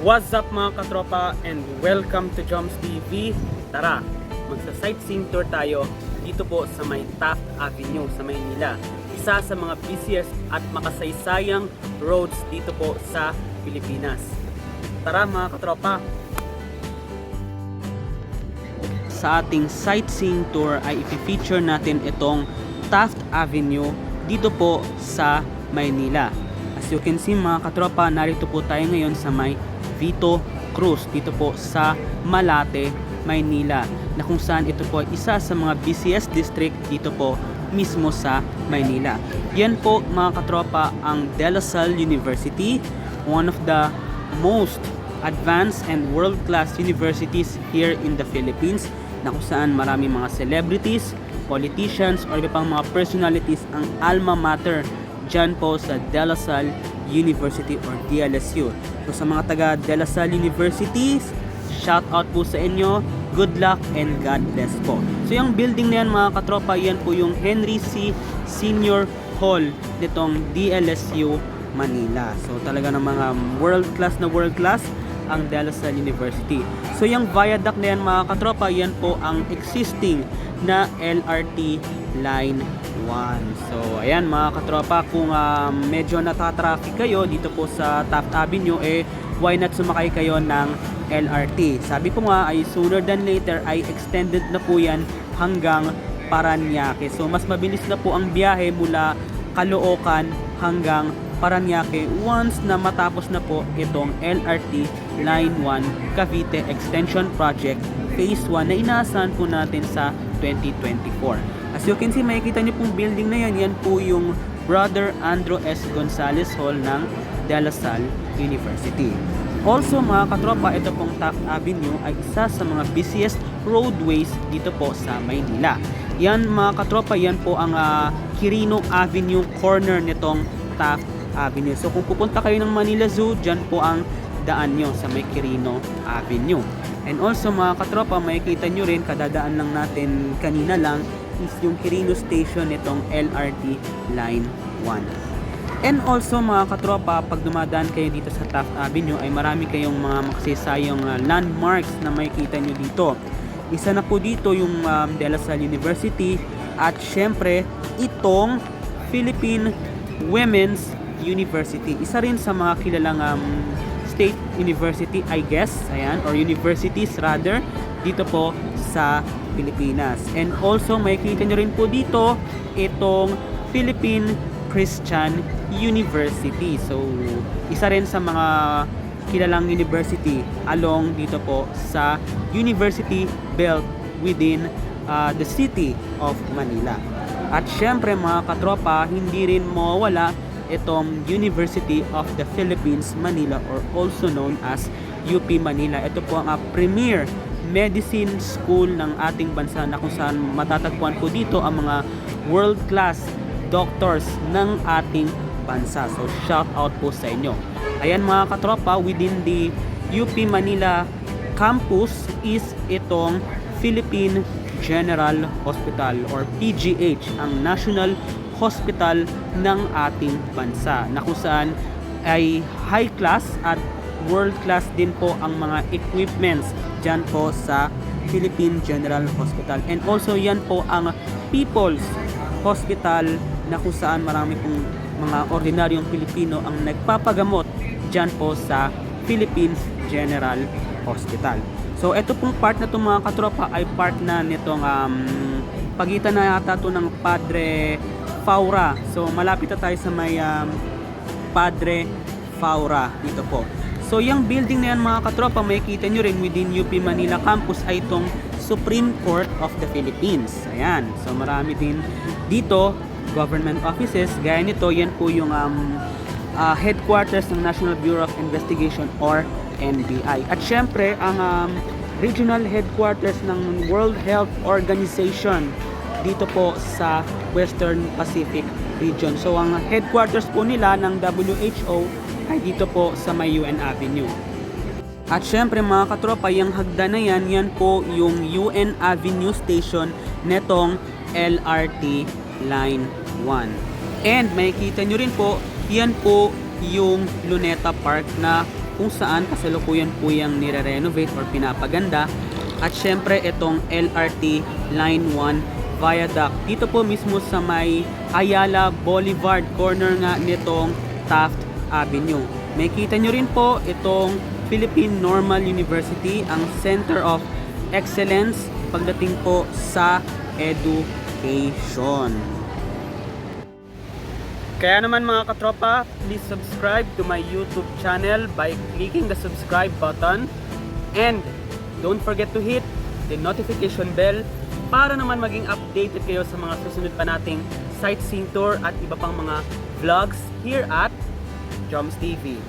What's up mga katropa and welcome to Joms TV. Tara, magsa-sightseeing tour tayo dito po sa may Taft Avenue sa Maynila. Isa sa mga busiest at makasaysayang roads dito po sa Pilipinas. Tara mga katropa. Sa ating sightseeing tour ay ipifeature natin itong Taft Avenue dito po sa Maynila. As you can see mga katropa, narito po tayo ngayon sa may Vito Cruz dito po sa Malate, Maynila, na kung saan ito po isa sa mga busiest district dito po mismo sa Maynila. Yan po mga katropa ang De La Salle University, one of the most advanced and world-class universities here in the Philippines, na kung saan marami mga celebrities, politicians, or iba pang mga personalities ang alma mater dyan po sa De La Salle University or DLSU. So sa mga taga De La Salle University, shout out po sa inyo, good luck and God bless po. So yung building na yan mga katropa, yan po yung Henry C. Senior Hall nitong DLSU Manila. So talaga ng mga world class ang De La Salle University. So yung viaduct na yan mga katropa, yan po ang existing na LRT Line 1. So ayan mga katropa, kung medyo natatraffic kayo dito po sa Taft Avenue, why not sumakay kayo ng LRT. Sabi ko nga ay sooner than later ay extended na po yan hanggang Parañaque. So mas mabilis na po ang biyahe mula Caloocan hanggang Parañaque once na matapos na po itong LRT Line 1 Cavite Extension Project Phase 1 na inaasahan po natin sa 2024. As you can see, makikita niyo pong building na yan, yan po yung Brother Andrew S. Gonzales Hall ng De La Salle University. Also mga katropa, ito pong Taft Avenue ay isa sa mga busiest roadways dito po sa Maynila. Yan mga katropa, yan po ang Quirino Avenue corner nitong Taft Avenue. So kung pupunta kayo ng Manila Zoo, dyan po ang daan nyo sa may Quirino Avenue. And also mga katropa, makikita nyo rin, kadadaan lang natin kanina lang, is yung Quirino Station nitong LRT Line 1. And also mga katropa, pag dumadaan kayo dito sa Taft Avenue ay marami kayong mga makasaysayang landmarks na makikita nyo dito. Isa na po dito yung De La Salle University at syempre itong Philippine Women's University. Isa rin sa mga kilalang state university, I guess, ayan, or universities rather, dito po sa Pilipinas. And also makikita nyo rin po dito itong Philippine Christian University. So isa rin sa mga kilalang university along dito po sa University Belt within the city of Manila. At syempre mga katropa, hindi rin mawawala itong University of the Philippines Manila, or also known as UP Manila. Ito po ang premier medicine school ng ating bansa, na kung saan matatagpuan po dito ang mga world class doctors ng ating bansa. So shout out po sa inyo. Ayan mga katropa, within the UP Manila campus is itong Philippine General Hospital or PGH, ang national hospital ng ating bansa, na kung saan ay high class at world class din po ang mga equipments dyan po sa Philippine General Hospital. And also yan po ang People's Hospital, na kung saan marami pong mga ordinaryong Pilipino ang nagpapagamot dyan po sa Philippine General Hospital. So ito pong part na itong mga katropa ay part na nitong pagitan na yata ito ng Padre Faura. So malapit na tayo sa may Padre Faura dito po. So yung building na yan mga katropa, makikita nyo rin within UP Manila campus ay itong Supreme Court of the Philippines. Ayan. So marami din dito government offices. Gaya nito, yan po yung headquarters ng National Bureau of Investigation or NBI. At syempre ang regional headquarters ng World Health Organization dito po sa Western Pacific region. So ang headquarters po nila ng WHO ay dito po sa may UN Avenue. At syempre mga katropa, yung hagdan na yan, yan po yung UN Avenue station netong LRT Line 1. And makikita nyo rin po, yan po yung Luneta Park na kung saan kasalukuyan po yung nire-renovate or pinapaganda. At syempre itong LRT Line 1 Viaduct. Dito po mismo sa may Ayala Boulevard, corner nga nitong Taft Avenue. May kita nyo rin po itong Philippine Normal University, ang Center of Excellence pagdating po sa education. Kaya naman mga katropa, please subscribe to my YouTube channel by clicking the subscribe button, and don't forget to hit the notification bell para naman maging updated kayo sa mga susunod pa nating sightseeing tour at iba pang mga vlogs here at Joms TV.